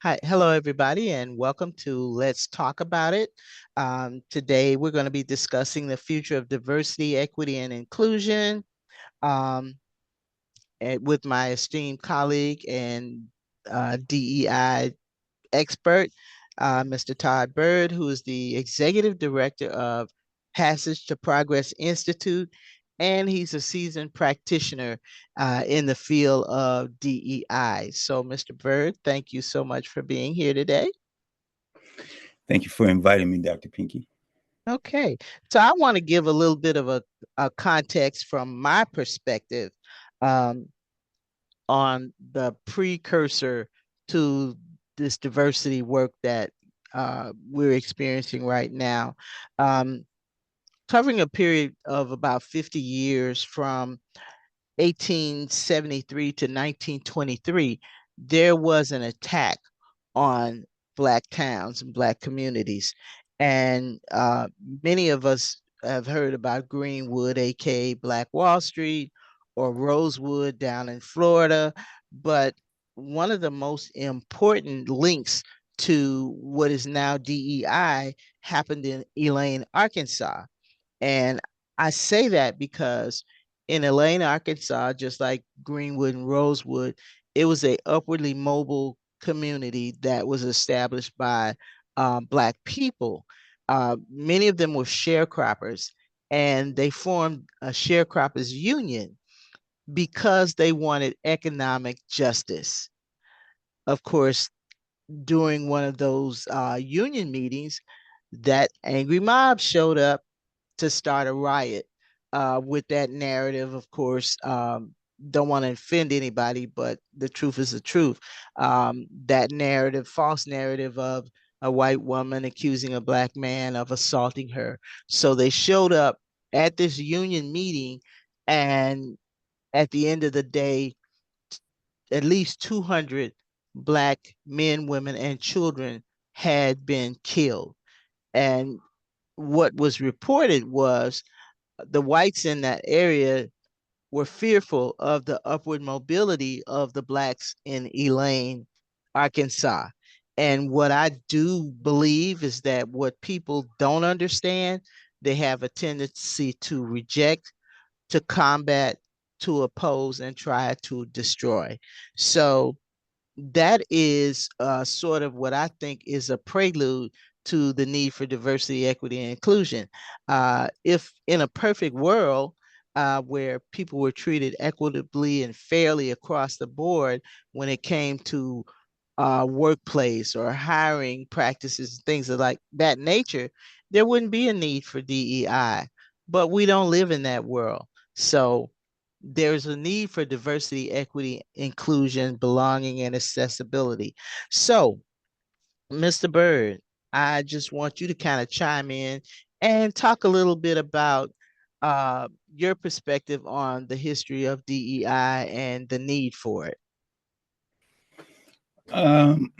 Hi, hello everybody, and welcome to Let's Talk About It. Today we're going to be discussing the future of diversity, equity, and inclusion um, with my esteemed colleague and DEI expert, Mr. Todd Bird, who is the executive director of Passage to Progress Institute, and he's a seasoned practitioner in the field of DEI. So, Mr. Bird, thank you so much for being here today. Thank you for inviting me, Dr. Pinkey. Okay, so I want to give a little bit of a context from my perspective um, on the precursor to this diversity work that we're experiencing right now, um, covering a period of about 50 years from 1873 to 1923. There was an attack on Black towns and Black communities. And many of us have heard about Greenwood, aka Black Wall Street, or Rosewood down in Florida. But one of the most important links to what is now DEI happened in Elaine, Arkansas. And I say that because in Elaine, Arkansas, just like Greenwood and Rosewood, it was a upwardly mobile community that was established by Black people. Many of them were sharecroppers, and they formed a sharecroppers union because they wanted economic justice. Of course, during one of those union meetings, that angry mob showed up to start a riot with that narrative, of course. Don't want to offend anybody, but the truth is the truth. That narrative, false narrative of a white woman accusing a Black man of assaulting her. So they showed up at this union meeting, and at the end of the day, at least 200 Black men, women, and children had been killed. And what was reported was the whites in that area were fearful of the upward mobility of the Blacks in Elaine, Arkansas. And what I do believe is that what people don't understand, they have a tendency to reject, to combat, to oppose, and try to destroy. So that is sort of what I think is a prelude to the need for diversity, equity, and inclusion. If in a perfect world where people were treated equitably and fairly across the board when it came to workplace or hiring practices, things of like that nature, there wouldn't be a need for DEI. But we don't live in that world. So there's a need for diversity, equity, inclusion, belonging, and accessibility. So, Mr. Bird, I just want you to kind of chime in and talk a little bit about your perspective on the history of DEI and the need for it. Um,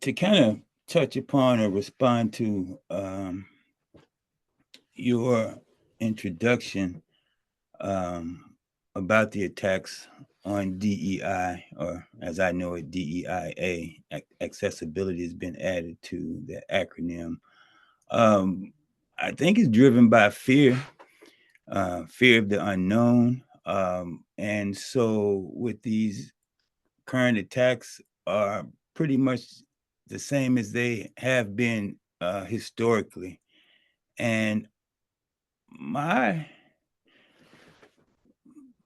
to kind of touch upon or respond to your introduction about the attacks on DEI, or as I know it, DEIA, accessibility has been added to the acronym. Um, I think it's driven by fear, fear of the unknown. And so, with these current attacks, are pretty much the same as they have been historically. And my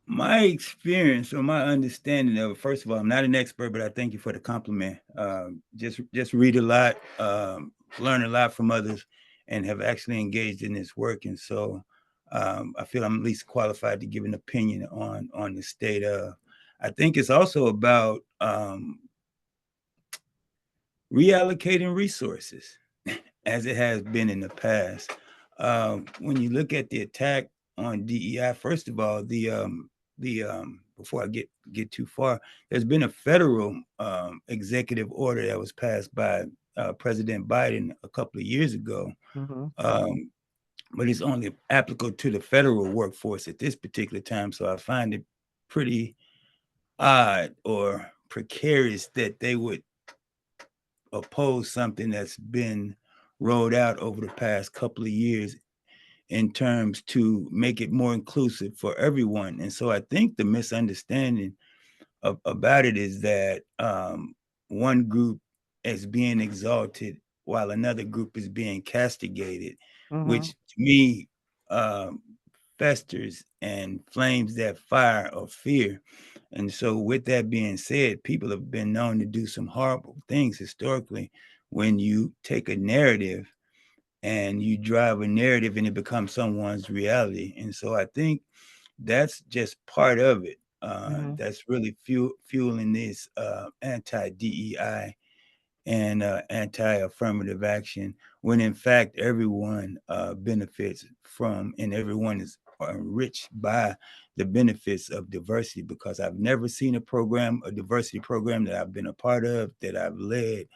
my experience or my understanding of it, first of all, I'm not an expert, but I thank you for the compliment. Just read a lot, learn a lot from others, and have actually engaged in this work. And so I feel I'm at least qualified to give an opinion on the state of. I think it's also about reallocating resources as it has been in the past. When you look at the attack on DEI, first of all, the before I get too far, there's been a federal executive order that was passed by President Biden a couple of years ago, Mm-hmm. but it's only applicable to the federal workforce at this particular time. So I find it pretty odd or precarious that they would oppose something that's been rolled out over the past couple of years in terms to make it more inclusive for everyone. And so I think the misunderstanding about it is that one group is being exalted while another group is being castigated, which Mhm. to me um, festers and flames that fire of fear. And so, with that being said, people have been known to do some horrible things historically when you take a narrative and you drive a narrative and it becomes someone's reality. And so I think that's just part of it. Mhm. That's really fueling this anti DEI and anti affirmative action, when in fact everyone benefits from and everyone is enriched by the benefits of diversity. Because I've never seen a diversity program that I've been a part of, that I've led,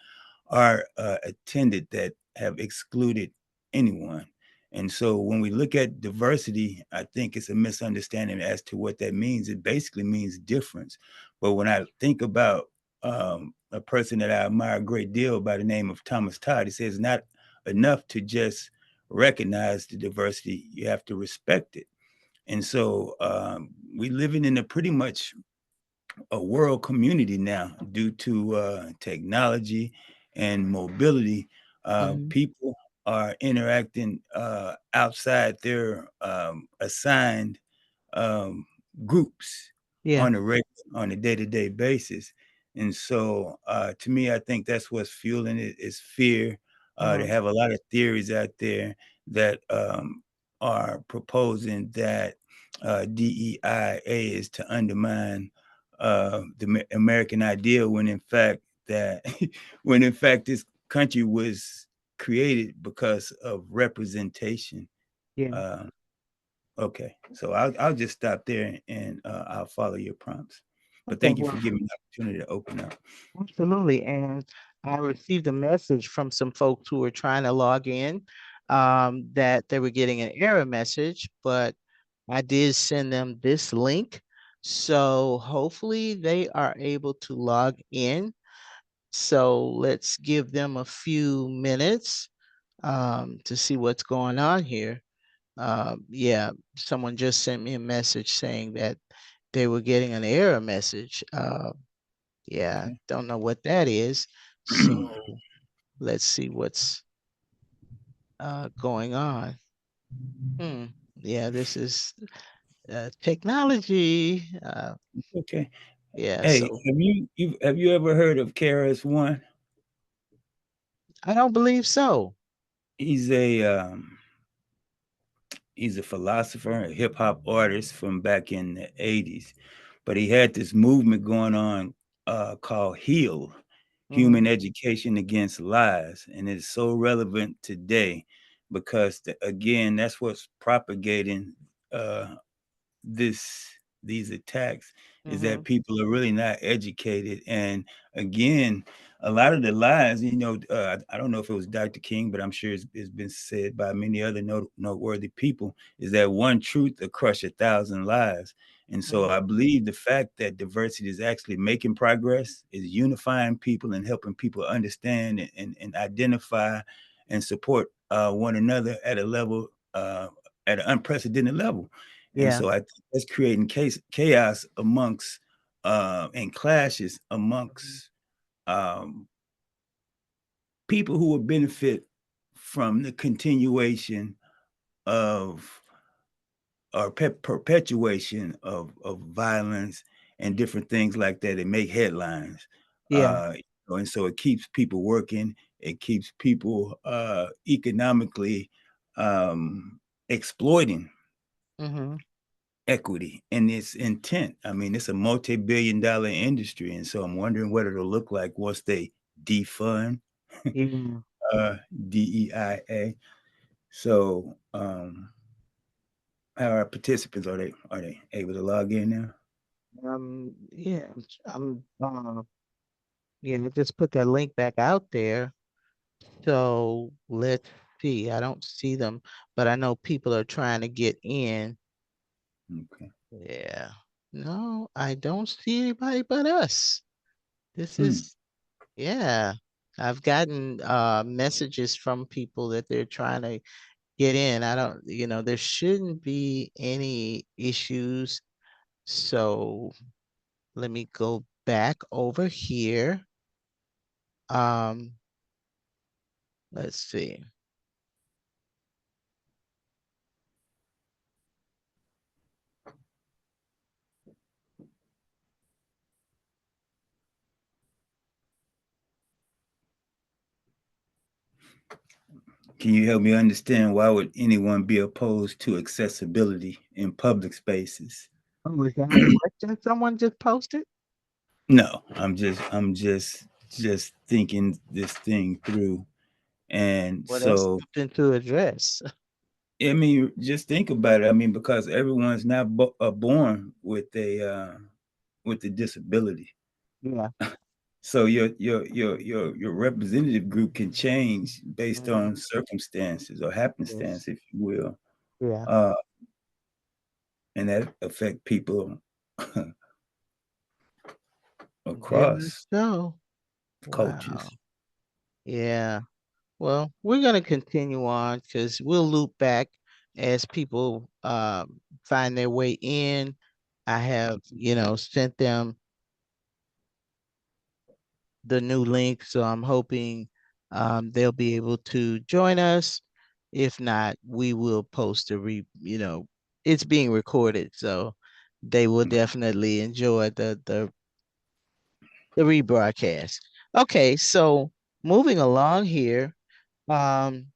are attended that have excluded anyone. And so when we look at diversity, I think it's a misunderstanding as to what that means. It basically means difference. But when I think about a person that I admire a great deal by the name of Thomas Todd, he says not enough to just recognize the diversity, you have to respect it. And so we living in a pretty much a world community now due to technology and mobility. Mhm. People are interacting outside their assigned um, groups Yeah. on on a day-to-day basis. And so to me, I think that's what's fueling it is fear. They Mhm. have a lot of theories out there that are proposing that DEIA is to undermine the American ideal, when in fact that when in fact this country was created because of representation. Yeah. Uh, okay, so I'll just stop there and I'll follow your prompts. But Okay. thank you for Well, giving me the opportunity to open up. absolutely. And I received a message from some folks who were trying to log in, that they were getting an error message, but I did send them this link. So hopefully they are able to log in. So let's give them a few minutes to see what's going on here. Yeah, someone just sent me a message saying that they were getting an error message. Yeah, Okay. don't know what that is. So let's see what's going on. Hmm. Yeah, this is technology. Okay. Yeah, Hey, so have you ever heard of KRS-One? I don't believe so. He's a he's a philosopher, a hip hop artist from back in the 80s. But he had this movement going on called HEAL, Hmm. Human Education Against Lies. And it's so relevant today because, again, that's what's propagating uh, this these attacks, is that Hmm. people are really not educated. And again, a lot of the lies, I don't know if it was Dr. King, but I'm sure it's been said by many other noteworthy people, is that one truth will crush 1,000 lies. And so I believe the fact that diversity is actually making progress, is unifying people and helping people understand and identify and support one another at a level, at an unprecedented level. And Yeah. so I think that's creating chaos amongst and clashes amongst um, people who will benefit from the continuation of or perpetuation of violence and different things like that. They make headlines. Yeah. And so it keeps people working. It keeps people economically exploiting Hmm. equity and its intent. I mean, it's a multi-billion-dollar industry, and so I'm wondering what it'll look like once they defund Yeah. uh, DEIA. So, how are participants? Are they able to log in now? Yeah. Yeah, I just put that link back out there. So let's see. I don't see them, but I know people are trying to get in. Okay. Yeah. No, I don't see anybody but us. This Hmm. is, yeah. I've gotten messages from people that they're trying to get in. I don't, there shouldn't be any issues. So let me go back over here. Um, let's see. Can you help me understand why would anyone be opposed to accessibility in public spaces? Oh, is that a question someone just posted? No, I'm just thinking this thing through. And Well, that's so, something to address. I mean, just think about it. I mean, because everyone's not born with a disability. Yeah. So your representative group can change based Mhm. on circumstances or Yes. happenstance, if you will, Yeah. uh, and that affect people Very across so. cultures. Wow. Yeah. Well, we're going to continue on because we'll loop back as people find their way in. I have, sent them the new link, so I'm hoping they'll be able to join us. If not, we will post it's being recorded, so they will definitely enjoy the rebroadcast. Okay, so moving along here. Um,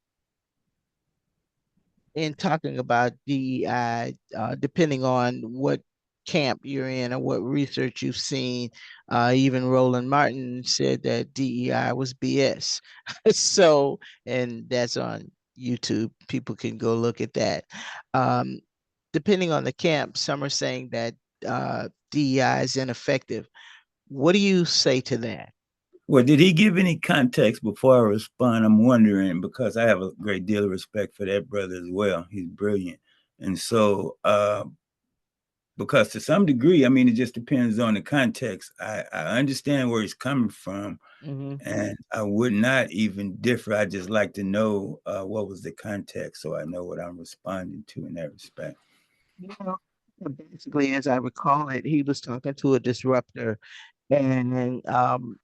in talking about DEI, depending on what camp you're in or what research you've seen, even Roland Martin said that DEI was BS. So, and that's on YouTube. People can go look at that. Um, Depending on the camp, some are saying that DEI is ineffective. What do you say to that? Well, did he give any context before I respond? I'm wondering because I have a great deal of respect for that brother as well. He's brilliant, and so because to some degree, I mean, it just depends on the context. I understand where he's coming from, Hmm. and I would not even differ. I just like to know what was the context, so I know what I'm responding to in that respect. You know, basically, as I recall it, he was talking to a disruptor, and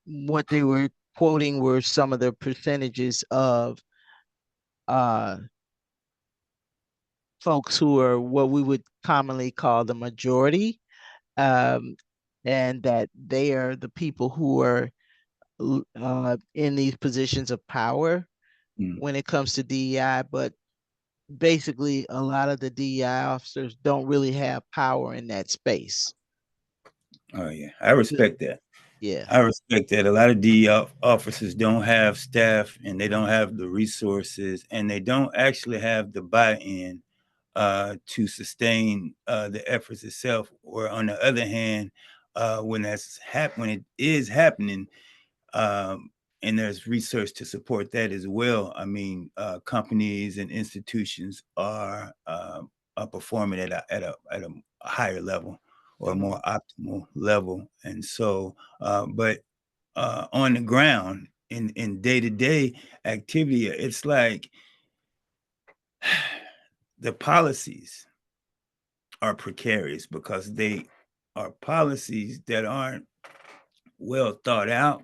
what they were quoting were some of the percentages of uh, folks who are what we would commonly call the majority, um, and that they are the people who are in these positions of power Mm. when it comes to DEI. But basically, a lot of the DEI officers don't really have power in that space. Oh yeah, I respect that. Yeah. I respect that. A lot of DE officers don't have staff and they don't have the resources and they don't actually have the buy-in to sustain the efforts itself. Or on the other hand, when it is happening, um, and there's research to support that as well. I mean, companies and institutions are performing at a higher level or a more Mhm. optimal level, and so, but on the ground in day to day activity, it's like the policies are precarious because they are policies that aren't well thought out,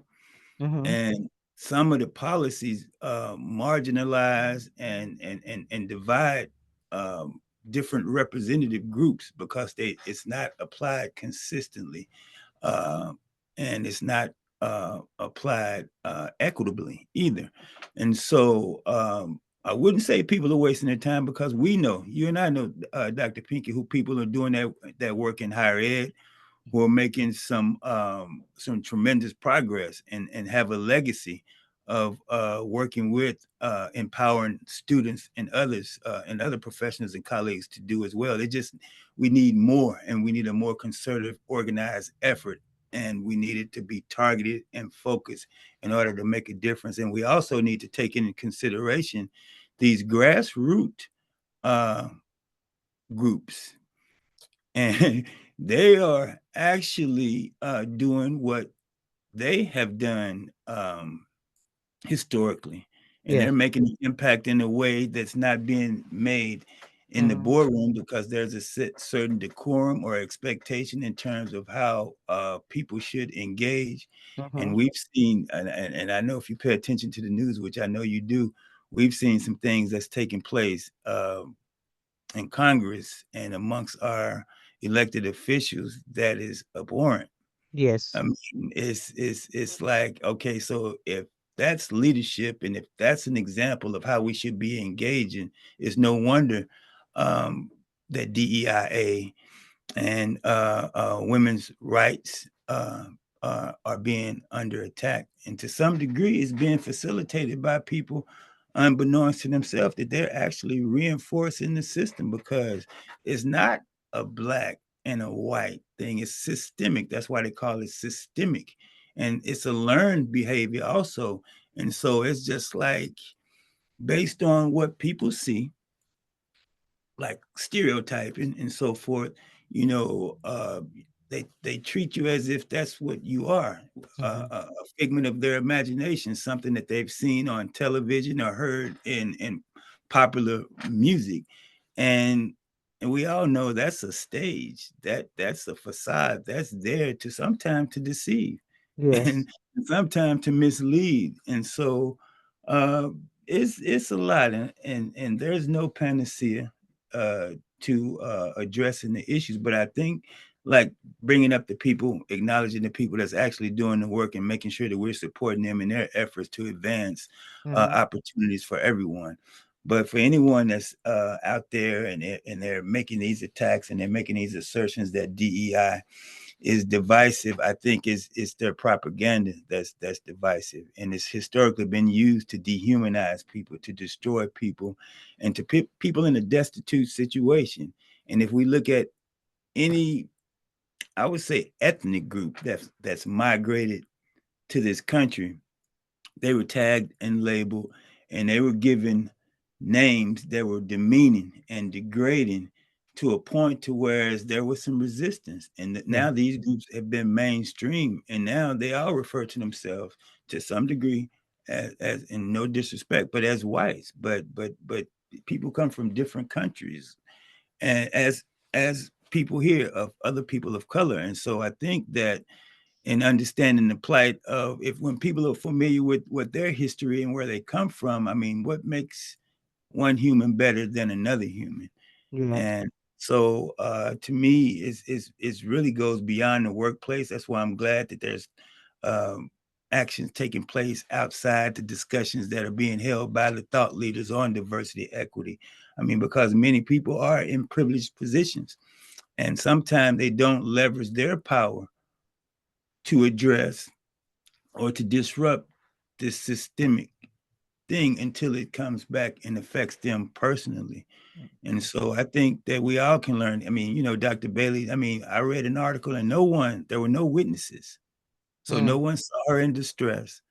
Mhm. and some of the policies marginalize and divide different representative groups because they it's not applied consistently, uh, and it's not applied equitably either. And so I wouldn't say people are wasting their time because we know, you and I know, Dr. Pinkey, who people are doing that work in higher ed who are making some tremendous progress and have a legacy of working with empowering students and other professionals and colleagues to do as well. They just we need more, and we need a more concerted, organized effort, and we need it to be targeted and focused in order to make a difference. And we also need to take into consideration these grassroots uh, groups, and they are actually doing what they have done historically, and they're Yes. making an impact in a way that's not being made in the Mm-hmm. boardroom because there's a certain decorum or expectation in terms of how people should engage. Mm-hmm. And we've seen, and I know if you pay attention to the news, which I know you do, we've seen some things that's taking place in Congress and amongst our elected officials that is abhorrent. I Yes. mean, it's like, okay, so if that's leadership and if that's an example of how we should be engaging, it's no wonder um, that DEIA and women's rights are being under attack. And to some degree, it's being facilitated by people unbeknownst to themselves that they're actually reinforcing the system because it's not a black and a white thing, it's systemic. That's why they call it systemic. And it's a learned behavior also. And so it's just like based on what people see, like stereotyping and so forth, you know, they treat you as if that's what you are, Mm-hmm. a figment of their imagination, something that they've seen on television or heard in popular music, and and we all know that's a stage, that's a facade, that's there to sometimes to deceive, Yes. and sometimes to mislead, and so uh, it's a lot, and there's no panacea uh, to addressing the issues. But I think like bringing up the people, acknowledging the people that's actually doing the work and making sure that we're supporting them in their efforts to advance Mm-hmm. opportunities for everyone. But for anyone that's out there and they're making these attacks and they're making these assertions that DEI is divisive, I think is their propaganda that's divisive, and it's historically been used to dehumanize people, to destroy people, and to put people in a destitute situation. And if we look at any, I would say, ethnic group that's migrated to this country, they were tagged and labeled, and they were given names that were demeaning and degrading to a point to whereas there was some resistance. And Yeah. now these groups have been mainstream, and now they all refer to themselves to some degree as in no disrespect, but as whites. But people come from different countries, and as people here of other people of color. And so I think that and understanding the plight of if when people are familiar with what their history and where they come from, I mean, what makes one human better than another human? Yes. And so to me, it's really goes beyond the workplace. That's why I'm glad that there's um, actions taking place outside the discussions that are being held by the thought leaders on diversity equity. I mean, because many people are in privileged positions, and sometimes they don't leverage their power to address or to disrupt this systemic thing until it comes back and affects them personally. And so I think that we all can learn. I mean, Dr. Bailey, I mean, I read an article and there were no witnesses. So no Mm. one saw her in distress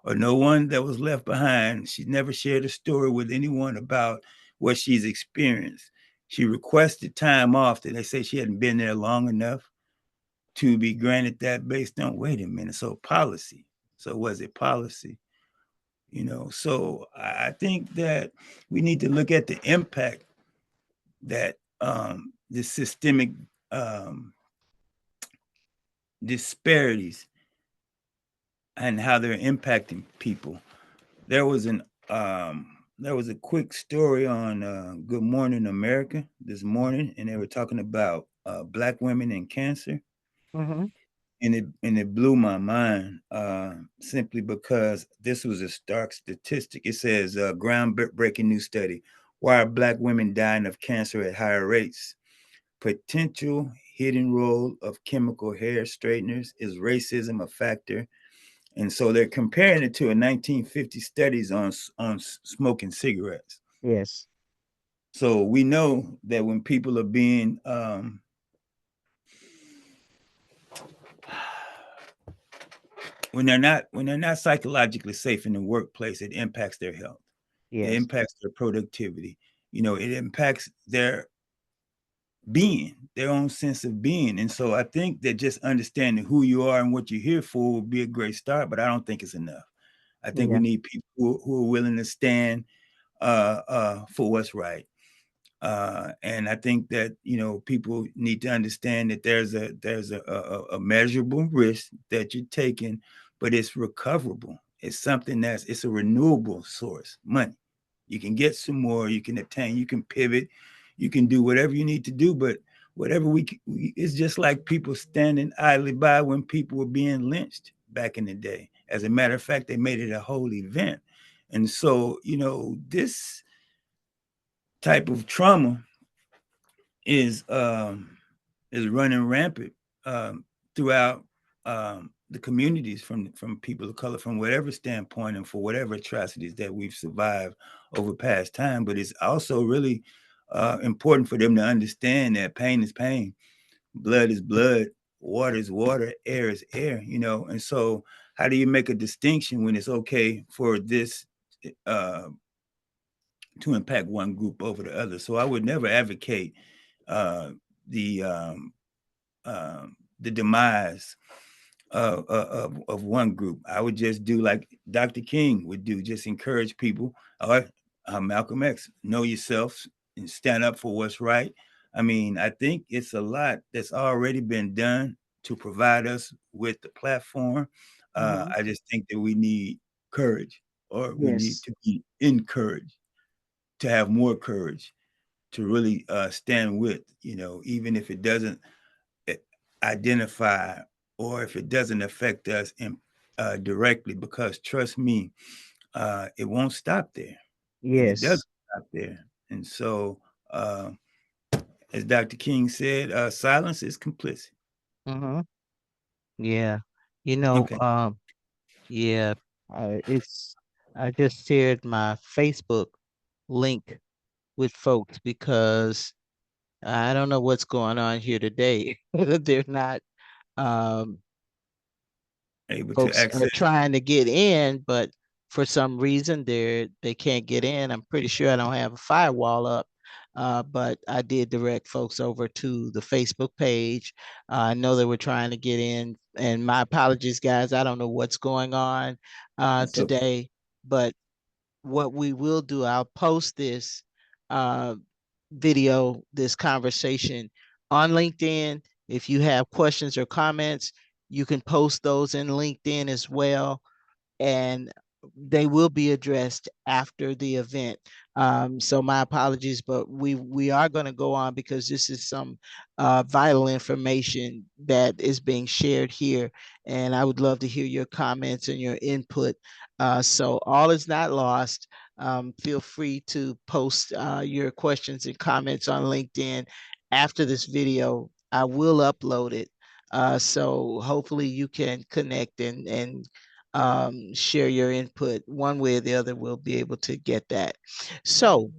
or no one that was left behind. She never shared a story with anyone about what she's experienced. She requested time off that they say she hadn't been there long enough to be granted that based on, wait a minute, so policy. So was it policy? So I think that we need to look at the impact that the systemic um, disparities and how they're impacting people. There was an there was a quick story on Good Morning America this morning, and they were talking about black women and cancer, Mm-hmm. and it blew my mind simply because this was a stark statistic. It says groundbreaking new study: why are black women dying of cancer at higher rates? Potential hidden role of chemical hair straighteners, is racism a factor? And so they're comparing it to a 1950 studies on smoking cigarettes. Yes. So we know that when people are being when they're not psychologically safe in the workplace, it impacts their health. It Yes. impacts their productivity. It impacts their being, their own sense of being. And so I think that just understanding who you are and what you're here for will be a great start, but I don't think it's enough. I think we Yeah. need people who are willing to stand for what's right. And I think that people need to understand that there's a measurable risk that you're taking, but it's recoverable. It's something it's a renewable source, money. You can get some more, you can obtain, you can pivot, you can do whatever you need to do, but whatever it's just like people standing idly by when people were being lynched back in the day. As a matter of fact, they made it a whole event. And so, this type of trauma is um, is running rampant throughout the communities from people of color, from whatever standpoint, and for whatever atrocities that we've survived over past time. But it's also really important for them to understand that pain is pain, blood is blood, water is water, air is air. And so how do you make a distinction when it's okay for this uh, to impact one group over the other? So I would never advocate uh, the um, the demise of one group. I would just do like Dr. King would do, just encourage people, or Malcolm X, know yourself and stand up for what's right. I mean, I think it's a lot that's already been done to provide us with the platform. Hmm. I just think that we need courage, or we need Yes. to be encouraged to have more courage to really stand with, even if it doesn't identify, or if it doesn't affect us directly, because trust me, it won't stop there, and it doesn't Yes. stop there. And so, uh, as Dr. King said, silence is complicit. Hmm. Yeah. You know, Okay, yeah, it's, I just shared my Facebook link with folks because I don't know what's going on here today. They're not, um, able to folks are access. trying to get in, but for some reason they can't get in. I'm pretty sure I don't have a firewall up, but I did direct folks over to the Facebook page. I know they were trying to get in, and my apologies, guys. I don't know what's going on It's okay. today, but what we will do, I'll post this uh, video, this conversation on LinkedIn. If you have questions or comments, you can post those in LinkedIn as well, and they will be addressed after the event. So my apologies, but we are going to go on because this is some vital information that is being shared here, and I would love to hear your comments and your input. So all is not lost. Feel free to post your questions and comments on LinkedIn after this video. I will upload it. So hopefully you can connect and share your input one way or the other. We'll be able to get that. So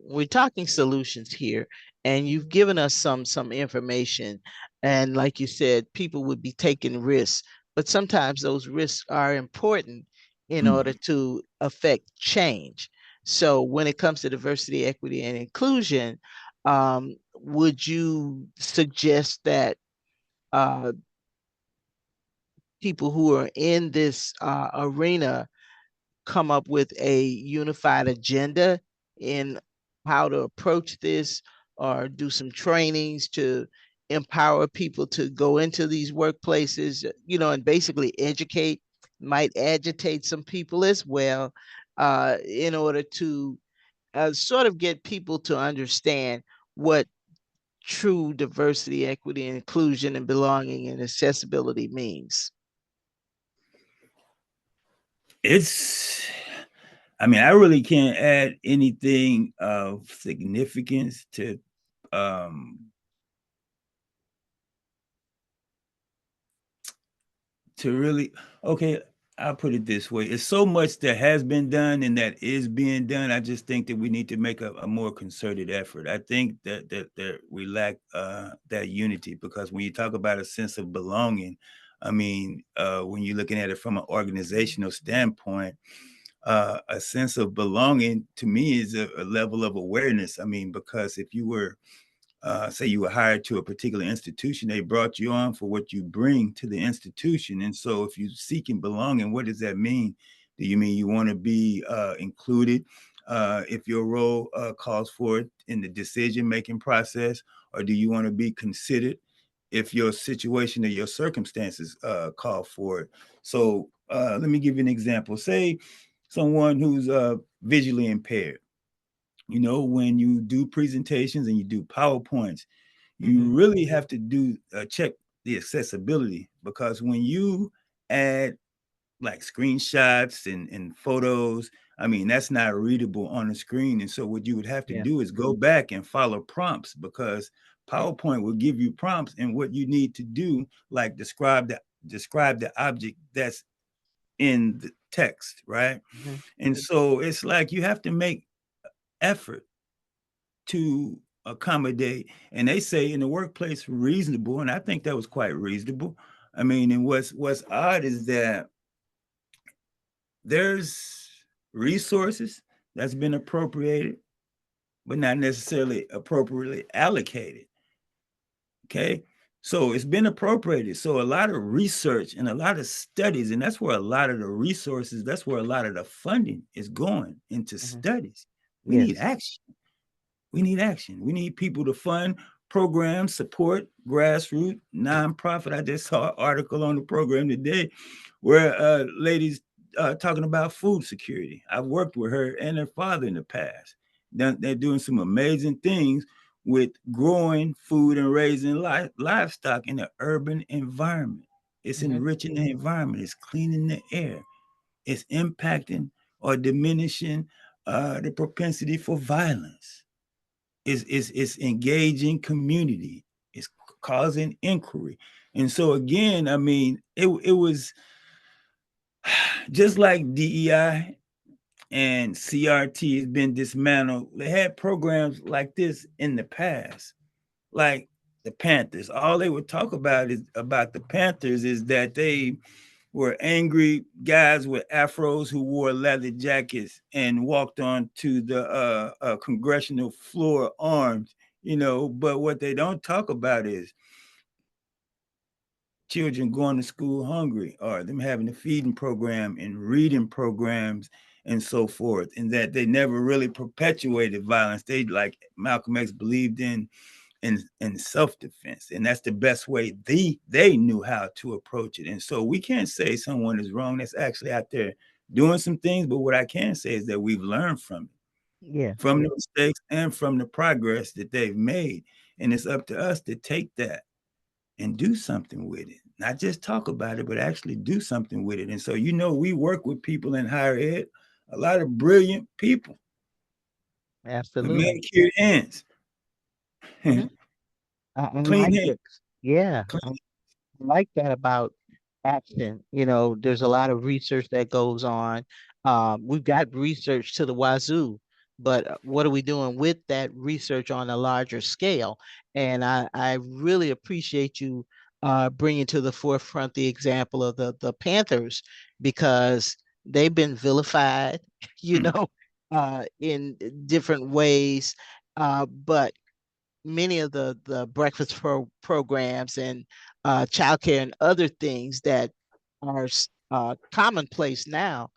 we're talking solutions here, and you've given us some information. And like you said, people would be taking risks, but sometimes those risks are important in order Mm. to affect change. So when it comes to diversity, equity, and inclusion, would you suggest that uh, people who are in this arena come up with a unified agenda in how to approach this, or do some trainings to empower people to go into these workplaces, and basically educate, might agitate some people as well, in order to sort of get people to understand what true diversity, equity, and inclusion, and belonging and accessibility means. It's, I mean, I really can't add anything of significance um, to really, okay, I'll put it this way. It's so much that has been done and that is being done. I just think that we need to make a more concerted effort. I think that we lack that unity, because when you talk about a sense of belonging, I mean, when you're looking at it from an organizational standpoint, a sense of belonging to me is a level of awareness. I mean, because if you were say you were hired to a particular institution, they brought you on for what you bring to the institution. And so if you seek and belonging, what does that mean? Do you mean you want to be included if your role calls for it in the decision making process, or do you want to be considered if your situation or your circumstances call for it? So let me give you an example. Say someone who's visually impaired. You know, when you do presentations and you do PowerPoints, you Hmm. really have to do check the accessibility, because when you add like screenshots and photos, I mean, that's not readable on the screen. And so what you would have to Yeah. do is go back and follow prompts, because PowerPoint will give you prompts and what you need to do, like describe the object that's in the text, right? Hmm. And so it's like you have to make effort to accommodate. And they say in the workplace reasonable, and I think that was quite reasonable. I mean, and what's odd is that there's resources that's been appropriated, but not necessarily appropriately allocated. Okay. So it's been appropriated. So a lot of research and a lot of studies, and that's where a lot of the resources, that's where a lot of the funding is going into Hmm. studies. We need Yes. action. We need action. We need people to fund programs, support grassroots, nonprofit. I just saw an article on the program today where ladies talking about food security. I've worked with her and her father in the past. They're doing some amazing things with growing food and raising livestock in an urban environment. It's Hmm. enriching the environment. It's cleaning the air. It's impacting or diminishing the propensity for violence. It's engaging community. It's causing inquiry. And so again, I mean, it was just like DEI and CRT has been dismantled. They had programs like this in the past, like the Panthers. All they would talk about is about the Panthers is that they were angry guys with afros who wore leather jackets and walked onto the congressional floor armed, you know. But what they don't talk about is children going to school hungry, or them having a feeding program and reading programs and so forth, and that they never really perpetuated violence. They, like Malcolm X, believed in self-defense, and that's the best way they knew how to approach it. And so we can't say someone is wrong that's actually out there doing some things, but what I can say is that we've learned from it, Yeah. from the mistakes and from the progress that they've made, and it's up to us to take that and do something with it, not just talk about it, but actually do something with it. And so, you know, we work with people in higher ed, a lot of brilliant people with Absolutely. manicured hands, Hmm. I clean like hands, it. Yeah. clean. Like that about action. There's a lot of research that goes on. We've got research to the wazoo, but what are we doing with that research on a larger scale? And I really appreciate you bringing to the forefront the example of the Panthers, because they've been vilified, you Mm, know, in different ways. But many of the breakfast programs and childcare and other things that are commonplace now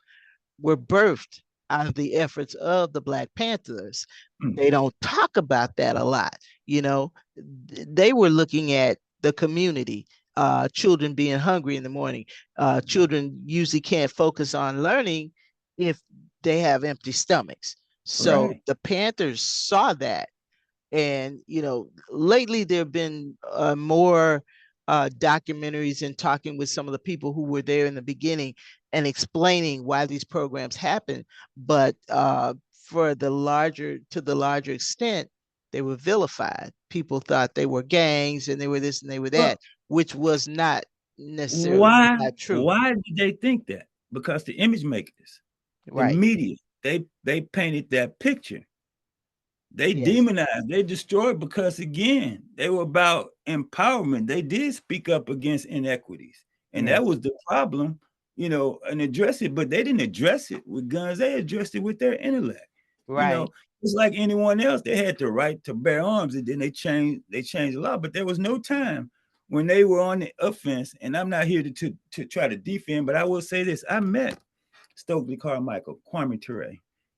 were birthed out of the efforts of the Black Panthers. mm, They don't talk about that a lot. You know, they were looking at the community, children being hungry in the morning. Children usually can't focus on learning if they have empty stomachs. So right. the Panthers saw that, and lately there have been more documentaries and talking with some of the people who were there in the beginning and explaining why these programs happen. But for the larger extent, they were vilified. People thought they were gangs and they were this and they were Well, that, which was not necessarily why not true. why did they think that? Because the image makers, the Right. media, they painted that picture. They Yes. demonized, they destroyed, because again, they were about empowerment. They did speak up against inequities. And that Yes. was the problem, you know, and address it, but they didn't address it with guns. They addressed it with their intellect. You Right. know, It's like anyone else. They had the right to bear arms, and then they changed the law. But there was no time when they were on the offense. And I'm not here to try to defend, but I will say this: I met Stokely Carmichael, Kwame Ture.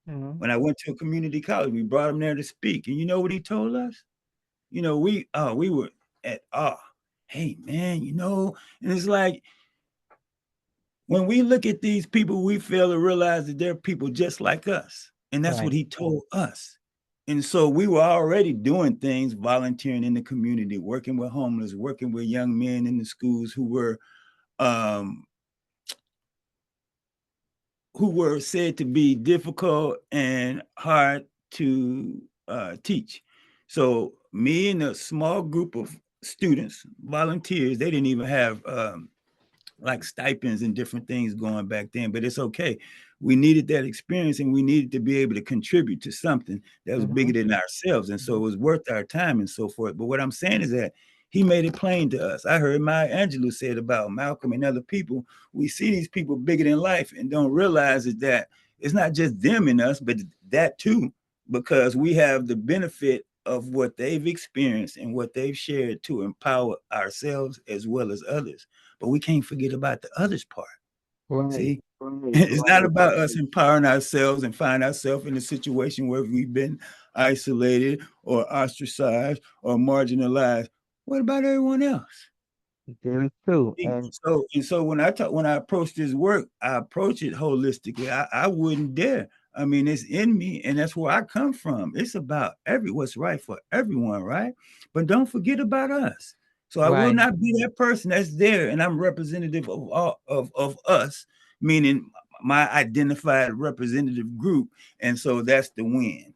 Mhm. When I went to a community college, we brought him there to speak, and you know what he told us? We were at hey man, and it's like when we look at these people, we fail to realize that they're people just like us. And that's what Right. he told us. And so we were already doing things, volunteering in the community, working with homeless, working with young men in the schools um, who were said to be difficult and hard to teach. So me and a small group of students, volunteers, they didn't even have like stipends and different things going back then, but it's okay. We needed that experience and we needed to be able to contribute to something that was bigger Mhm. than ourselves. And so it Mhm. was worth our time and so forth. But what I'm saying is that he made it plain to us. I heard Maya Angelou said about Malcolm and other people. We see these people bigger than life and don't realize is that it's not just them and us, but that too, because we have the benefit of what they've experienced and what they've shared to empower ourselves as well as others. But we can't forget about the others part. Right. See, Right. it's not Right. about us empowering ourselves and find ourselves in a situation where we've been isolated or ostracized or marginalized. What about everyone else? Very true. And So when I approach this work, I approach it holistically. I wouldn't dare. I mean, it's in me, and that's where I come from. It's about what's right for everyone, right? But don't forget about us. So I will right. not be that person that's there, and I'm representative of all of us, meaning my identified representative group, and so that's the win.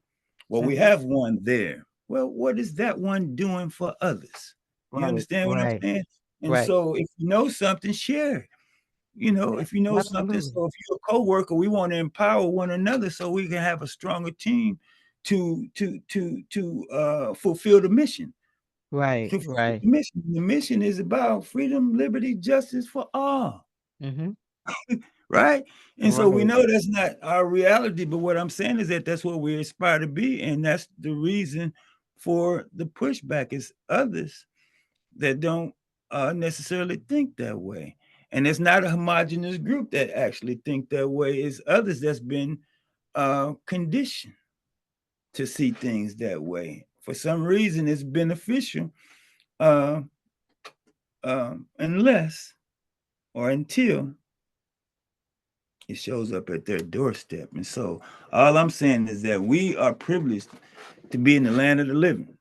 Well, we Mhm. have one there. Well, what is that one doing for others? You Right. understand what I'm Right. saying? And Right. so if you know something, share it. If you know something, Absolutely. so if you're a coworker, we want to empower one another so we can have a stronger team to fulfill the mission. Right. To fulfill Right. the mission. The mission is about freedom, liberty, justice for all. Mhm. Right? And so we Right. know that's not our reality, but what I'm saying is that that's what we aspire to be, and that's the reason for the pushback is others that don't necessarily think that way. And it's not a homogenous group that actually think that way. It's others that's been conditioned to see things that way. For some reason, it's beneficial uh, unless or until it shows up at their doorstep. And so all I'm saying is that we are privileged to be in the land of the living.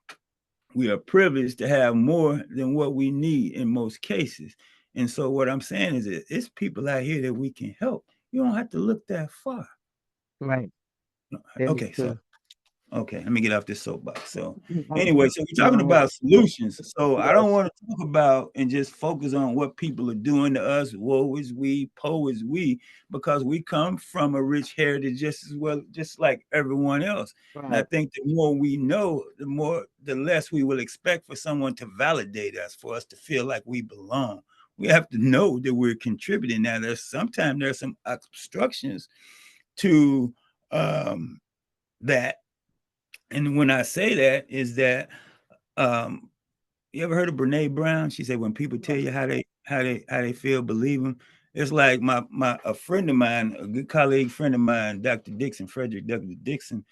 We are privileged to have more than what we need in most cases. And so what I'm saying is that it's people out here that we can help. You don't have to look that far. Right. Very Okay, so true. okay, let me get off this soapbox. So anyway, so we're talking Go about solutions. ahead. So I don't Yes. want to talk about and just focus on what people are doing to us. Woe is we, po is we, because we come from a rich heritage just as well, just like everyone else. And I Right. think the more we know, the less we will expect for someone to validate us, for us to feel like we belong. We have to know that we're contributing. Now, there's some obstructions to um, that, and when I say that, is that um, you ever heard of Brene Brown? She said, "When people tell Yes. you how they feel, believe them." It's like my a friend of mine, a good colleague friend of mine, Dr. Dixon, Frederick W. Dixon,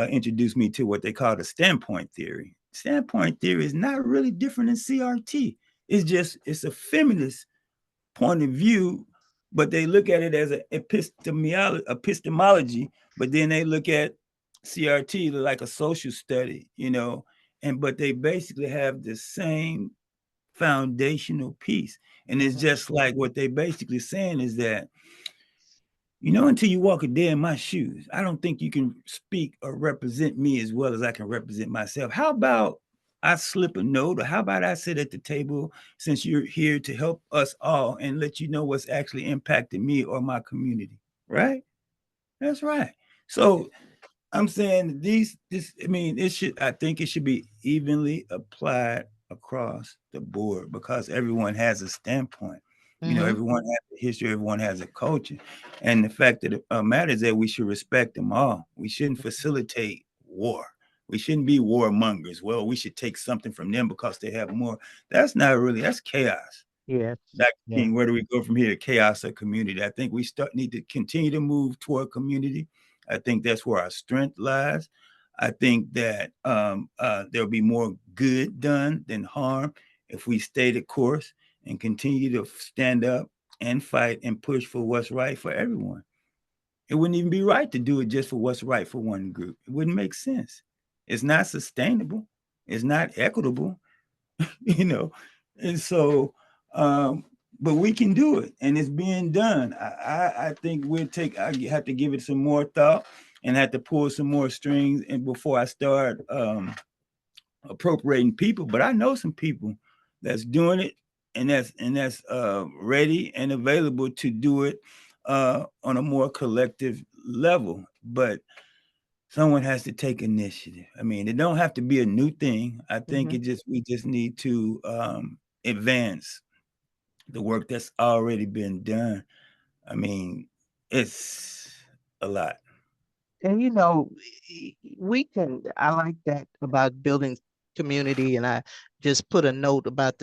introduced me to what they call the standpoint theory. Standpoint theory is not really different than CRT. It's a feminist point of view, but they look at it as an epistemology, but then they look at CRT like a social study, and but they basically have the same foundational piece. And it's Mhm. just like what they basically saying is that until you walk a day in my shoes, I don't think you can speak or represent me as well as I can represent myself. How about I slip a note, or how about I sit at the table since you're here to help us all and let you know what's actually impacted me or my community? Right? That's right. So I'm saying I think it should be evenly applied across the board because everyone has a standpoint. Mhm. Everyone has a history, everyone has a culture. And the fact that it matters that we should respect them all. We shouldn't facilitate war. We shouldn't be warmongers. Well, we should take something from them because they have more. That's not really, that's chaos. Yes. Dr. Yeah. King, where do we go from here? Chaos or community? I think we need to continue to move toward community. I think that's where our strength lies. I think that there'll be more good done than harm if we stay the course and continue to stand up and fight and push for what's right for everyone. It wouldn't even be right to do it just for what's right for one group. It wouldn't make sense. It's not sustainable. It's not equitable, you know. And so, um, but we can do it, and it's being done. I think we'll take. I have to give it some more thought and have to pull some more strings, and before I start appropriating people. But I know some people that's doing it, and that's ready and available to do it on a more collective level. But someone has to take initiative. I mean, it don't have to be a new thing. I think Hmm. we just need to advance the work that's already been done. I mean, it's a lot. And we can. I like that about building community, and I just put a note about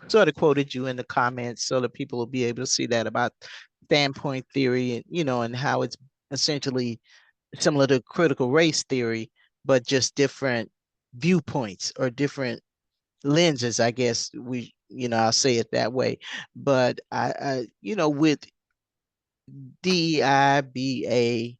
sort of quoted you in the comments so that people will be able to see that about standpoint theory, and and how it's essentially similar to critical race theory, but just different viewpoints or different lenses, I guess I'll say it that way. But with DEIBA,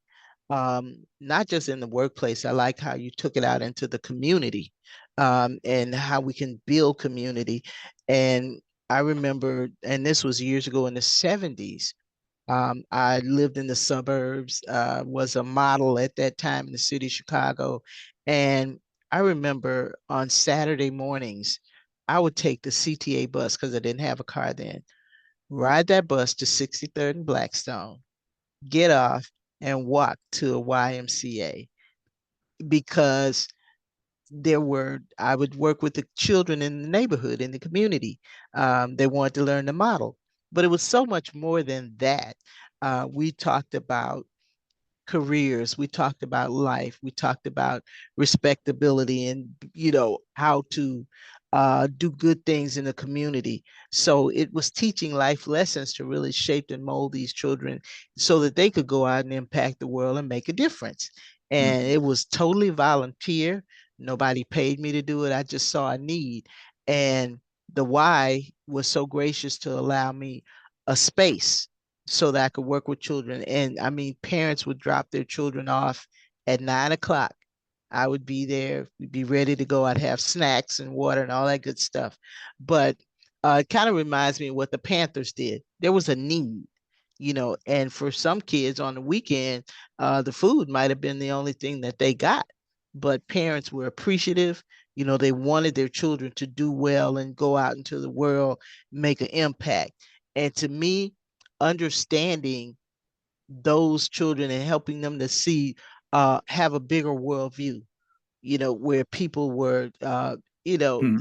not just in the workplace, I like how you took it out into the community, and how we can build community. And I remember, and this was years ago in the 70s. I lived in the suburbs, was a model at that time in the city of Chicago. And I remember on Saturday mornings, I would take the CTA bus because I didn't have a car then, ride that bus to 63rd and Blackstone, get off, and walk to a YMCA because I would work with the children in the neighborhood, in the community. They wanted to learn the model, but it was so much more than that. We talked about careers, we talked about life, we talked about respectability, and how to do good things in the community. So it was teaching life lessons to really shape and mold these children so that they could go out and impact the world and make a difference. And Mm-hmm. it was totally volunteer. Nobody paid me to do it. I just saw a need. And the Y was so gracious to allow me a space so that I could work with children. And I mean, parents would drop their children off at 9 o'clock. I would be there, we'd be ready to go. I'd have snacks and water and all that good stuff. But it kind of reminds me of what the Panthers did. There was a need, and for some kids on the weekend, the food might have been the only thing that they got. But parents were appreciative. They wanted their children to do well and go out into the world, make an impact. And to me, understanding those children and helping them to see, have a bigger worldview, where people were, you know, Mm-hmm.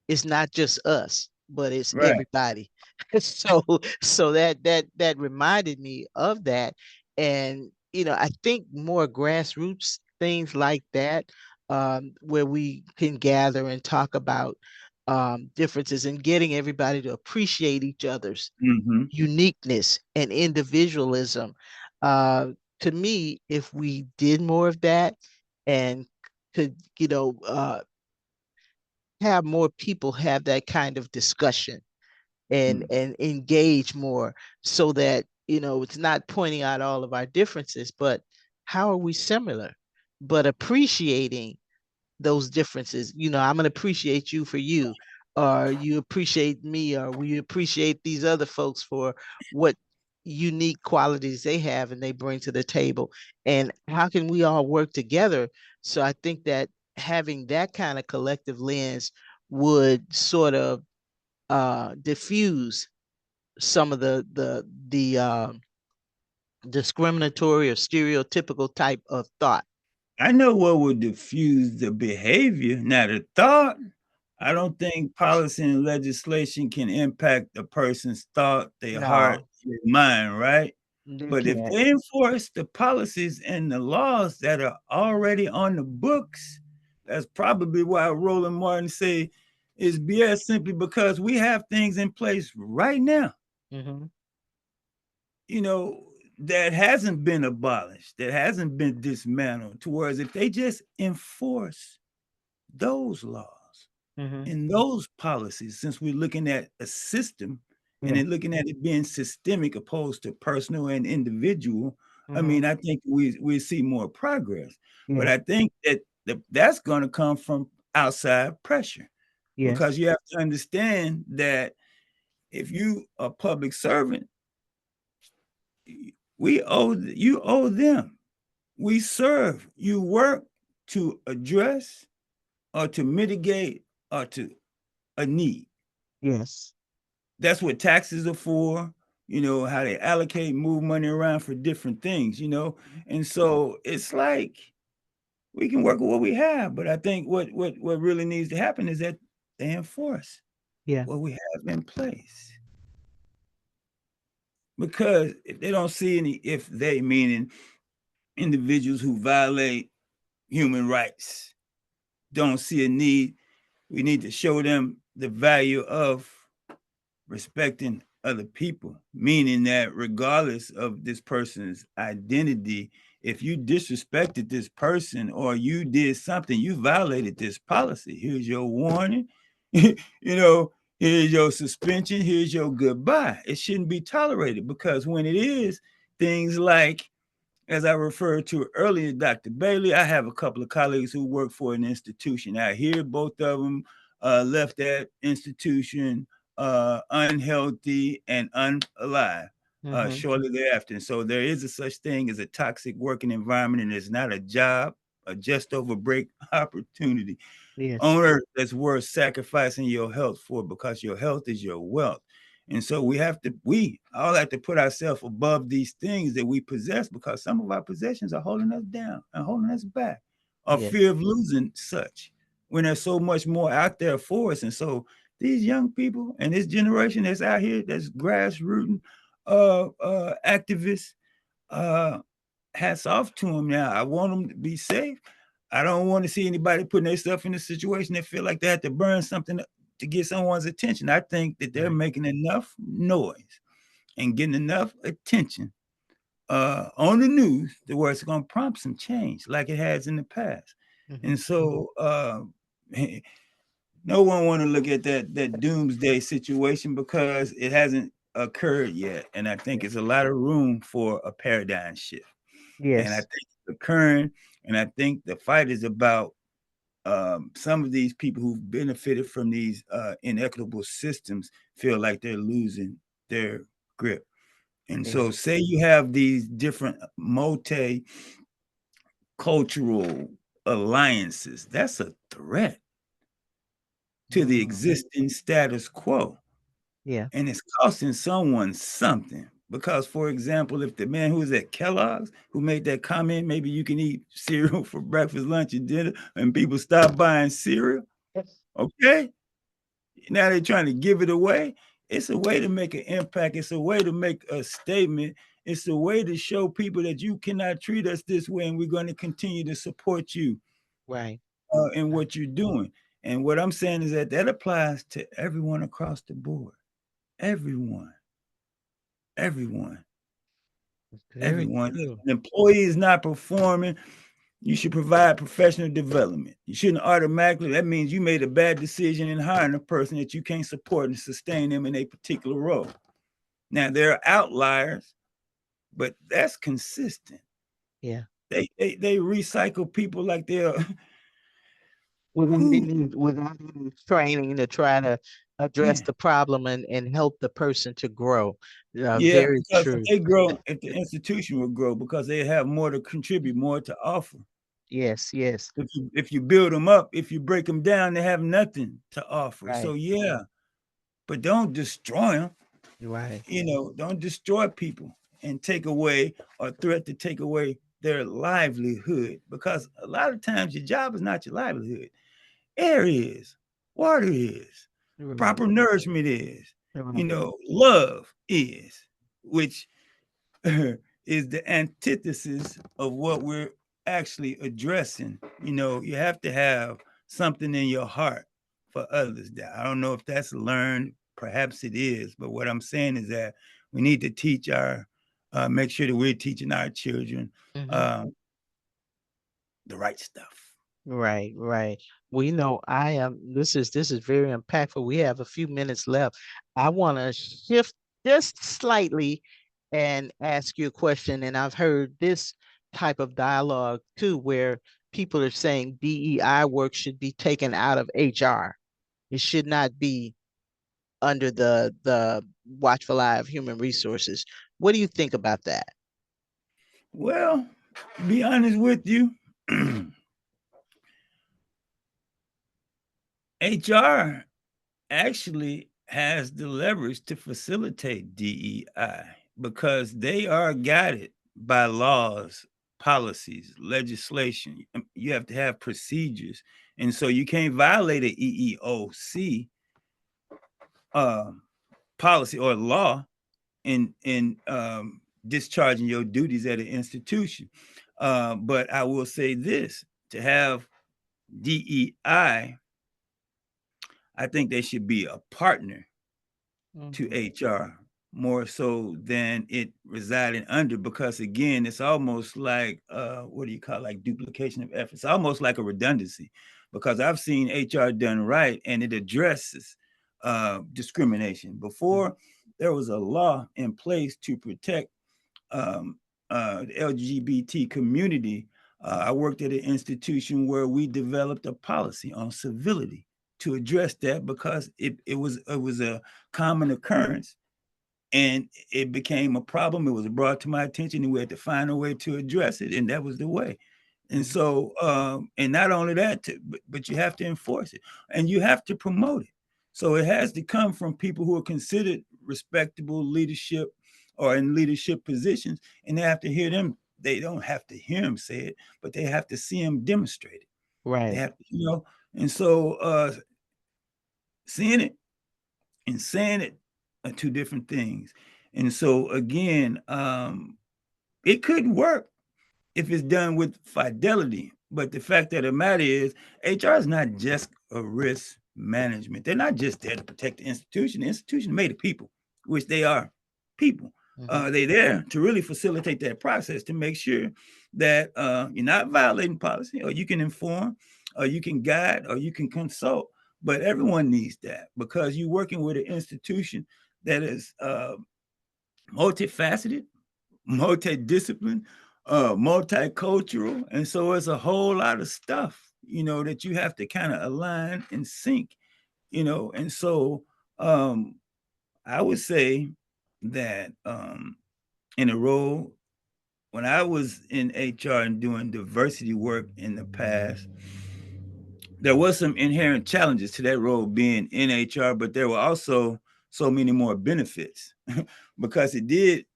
it's not just us, but it's Right. everybody. So that reminded me of that. And I think more grassroots things like that, where we can gather and talk about differences and getting everybody to appreciate each other's Mm-hmm. uniqueness and individualism. Uh, to me, if we did more of that and could, have more people have that kind of discussion and engage more, so that it's not pointing out all of our differences, but how are we similar, but appreciating those differences. I'm going to appreciate you for you, or you appreciate me, or we appreciate these other folks for what unique qualities they have and they bring to the table. And how can we all work together? So I think that having that kind of collective lens would sort of diffuse some of the discriminatory or stereotypical type of thought. I know what would diffuse the behavior, not the thought. I don't think policy and legislation can impact a person's thought, their heart, No, their mind, right? They But if can't. they enforce the policies and the laws that are already on the books, that's probably why Roland Martin say is BS, simply because we have things in place right now, Mm-hmm. you know, that hasn't been abolished, that hasn't been dismantled. Towards if they just enforce those laws Mm-hmm. in those policies, since we're looking at a system and Yeah. then looking at it being systemic opposed to personal and individual, I Mm-hmm. mean, I think we see more progress. But Yeah. I think that that's going to come from outside pressure, Yes. because you have to understand that if you a public servant, we owe you owe them. We serve. You work to address or to mitigate or to a need. Yes. That's what taxes are for, how they allocate, move money around for different things. And so it's like we can work with what we have, but I think what really needs to happen is that they enforce Yeah. what we have in place. Because if they don't see any, if they, meaning individuals who violate human rights, don't see a need, we need to show them the value of respecting other people, meaning that regardless of this person's identity, if you disrespected this person or you did something, you violated this policy. Here's your warning. you know, here's your suspension. Here's your goodbye. It shouldn't be tolerated, because when it is, things like, as I referred to earlier, Dr. Bailey, I have a couple of colleagues who work for an institution out here. Both of them left that institution unhealthy and unalive Mm-hmm. shortly thereafter. And so there is a such thing as a toxic working environment, and it's not a job, a just over break opportunity Yes. on earth that's worth sacrificing your health for, because your health is your wealth. And so we all have to put ourselves above these things that we possess, because some of our possessions are holding us down and holding us back, or Yes. fear of losing such, when there's so much more out there for us. And so these young people and this generation that's out here, that's grassroots activists, uh, hats off to them. Now, I want them to be safe. I don't want to see anybody putting their stuff in a situation that feel like they have to burn something to get someone's attention. I think that they're Right. making enough noise and getting enough attention on the news to where it's going to prompt some change, like it has in the past. Mm-hmm. And so, no one want to look at that doomsday situation, because it hasn't occurred yet. And I think Yeah. it's a lot of room for a paradigm shift. And I Yes. think it's occurring. And I think the fight is about some of these people who've benefited from these inequitable systems feel like they're losing their grip. And Yeah. so, say you have these different multicultural alliances, that's a threat to the Mm. existing status quo. Yeah. And it's costing someone something. Because, for example, if the man who was at Kellogg's who made that comment, maybe you can eat cereal for breakfast, lunch, and dinner, and people stop buying cereal, Yes. okay? Now they're trying to give it away. It's a way to make an impact. It's a way to make a statement. It's a way to show people that you cannot treat us this way, and we're going to continue to support you Right. in Right. what you're doing. And what I'm saying is that that applies to everyone across the board. Everyone, everyone, It's very everyone. If true. an employee is not performing, you should provide professional development. You shouldn't automatically, that means you made a bad decision in hiring a person that you can't support and sustain them in a particular role. Now, there are outliers, but that's consistent. Yeah. They recycle people like they're who, Without any training to try to address yeah. the problem and help the person to grow. Yeah, Very because if true. they grow, if the institution will grow, because they have more to contribute, more to offer. Yes, yes. If you build them up, if you break them down, they have nothing to offer. So Right. yeah, but don't destroy them. Right. Don't destroy people and take away or threat to take away their livelihood, because a lot of times your job is not your livelihood. Air is, water is, Right. proper nourishment is, Right. love is, which is the antithesis of what we're actually addressing. You have to have something in your heart for others. I don't know if that's learned, perhaps it is, but what I'm saying is that we need to make sure that we're teaching our children Hmm. um, the right stuff. Right, right. Well, I am. This is very impactful. We have a few minutes left. I want to shift just slightly and ask you a question. And I've heard this type of dialogue too, where people are saying DEI work should be taken out of HR. It should not be under the watchful eye of human resources. What do you think about that? Well, to be honest with you, HR actually has the leverage to facilitate DEI because they are guided by laws, policies, legislation. You have to have procedures. And so you can't violate an EEOC um, policy or law in discharging your duties at an institution. But I will say this, to have DEI, I think they should be a partner to Hmm. HR more so than it residing under, because again, it's almost like what do you call it? Like duplication of efforts, almost like a redundancy, because I've seen HR done right and it addresses discrimination. Before there was a law in place to protect um, the LGBT community. I worked at an institution where we developed a policy on civility to address that because it was a common occurrence and it became a problem. It was brought to my attention, and we had to find a way to address it, and that was the way. And Hmm. so, and not only that, but you have to enforce it, and you have to promote it. So it has to come from people who are considered respectable leadership or in leadership positions, and they have to hear them. They don't have to hear them say it, but they have to see them demonstrate it. They Right. have to. And so seeing it and saying it are two different things. And so again, it could work if it's done with fidelity. But the fact of the matter is, HR is not just a risk management. They're not just there to protect the institution. The institution made of people, which they are people. Hmm. They're there to really facilitate that process to make sure that you're not violating policy, or you can inform, or you can guide, or you can consult. But everyone needs that because you're working with an institution that is multifaceted, multidisciplined, multicultural, and so it's a whole lot of stuff, that you have to kind of align and sync, and so um, I would say that in a role when I was in HR and doing diversity work in the past, there was some inherent challenges to that role being in HR, but there were also so many more benefits because it did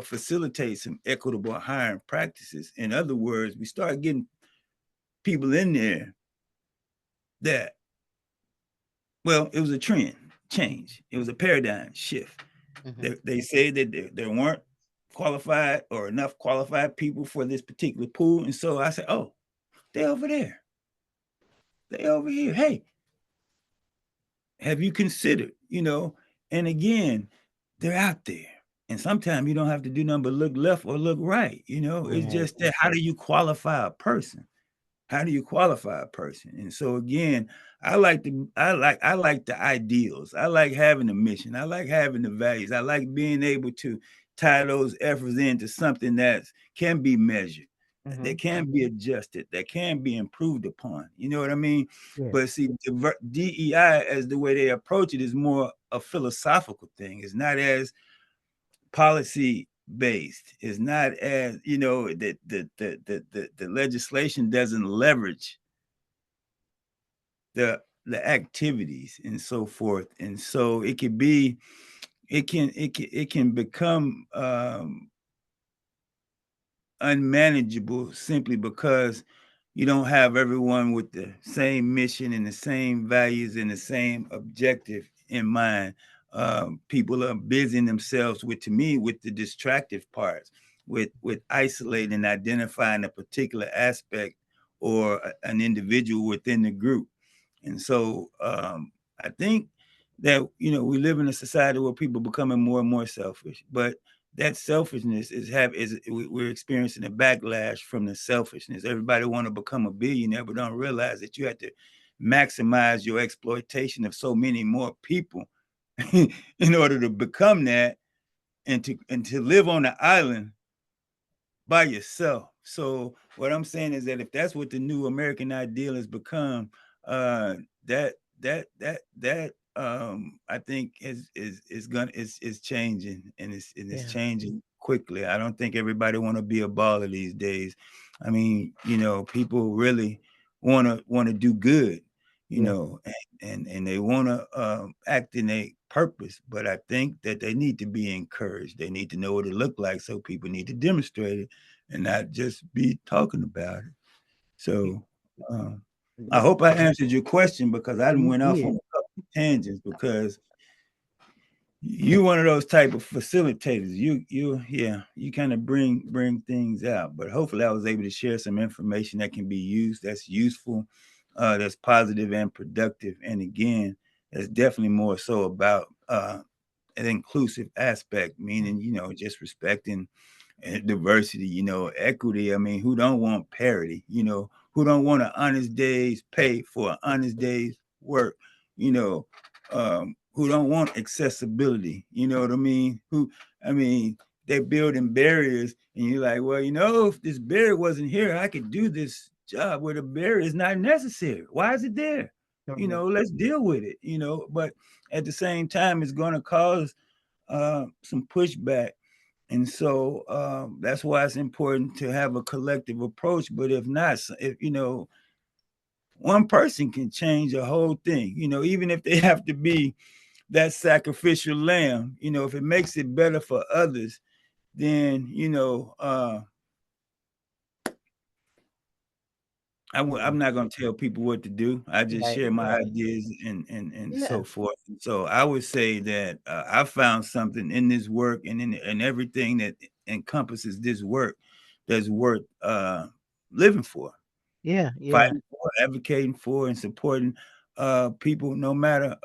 facilitate some equitable hiring practices. In other words, we started getting people in there that, well, it was a trend change. It was a paradigm shift. Hmm. They say that there weren't qualified or enough qualified people for this particular pool. And so I said, oh, they over there. They over here. Hey, have you considered, And again, they're out there. And sometimes you don't have to do nothing but look left or look right. It's Right. just that how do you qualify a person? How do you qualify a person? And so again, I like the ideals. I like having a mission. I like having the values. I like being able to tie those efforts into something that can be measured, Hmm. that can be adjusted, that can be improved upon. You know what I mean? Yeah. But see, DEI, as the way they approach it, is more a philosophical thing. It's not as policy based. It's not as the legislation doesn't leverage the activities and so forth, and so it can become unmanageable simply because you don't have everyone with the same mission and the same values and the same objective in mind. People are busying themselves with, to me, with the distractive parts, with isolating and identifying a particular aspect or an individual within the group. And so I think that, we live in a society where people are becoming more and more selfish, but that selfishness we're experiencing a backlash from the selfishness. Everybody want to become a billionaire, but don't realize that you have to maximize your exploitation of so many more people in order to become that, and to live on the island by yourself. So what I'm saying is that if that's what the new American ideal has become, that I think is changing, and it's Yeah. changing quickly. I don't think everybody want to be a baller these days. I mean, people really want to do good, Yeah. and they want to act in a purpose. But I think that they need to be encouraged. They need to know what it looked like, so people need to demonstrate it and not just be talking about it. You, So um, I you hope I answered your question, because I done you went off on did. a couple of tangents, because you one of those type of facilitators. You kind of bring things out. But hopefully I was able to share some information that can be used, that's useful, that's positive and productive. And again, that's definitely more so about an inclusive aspect, meaning, just respecting diversity, equity. I mean, who don't want parity? Who don't want an honest day's pay for an honest day's work? You know, who don't want accessibility? You know what I mean? I mean, they're building barriers, and you're like, well, if this barrier wasn't here, I could do this job where the barrier is not necessary. Why is it there? Mhm. Let's deal with it. But at the same time, it's going to cause some pushback. And so that's why it's important to have a collective approach. But if not, if one person can change a whole thing, even if they have to be that sacrificial lamb, if it makes it better for others, then Yeah. I'm not going to tell people what to do. I just Right. share my Right. ideas, and so Yeah. forth. And so I would say that I found something in this work, and in everything that encompasses this work, that's worth living for, Yeah. Yeah. fighting for, advocating for, and supporting people, no matter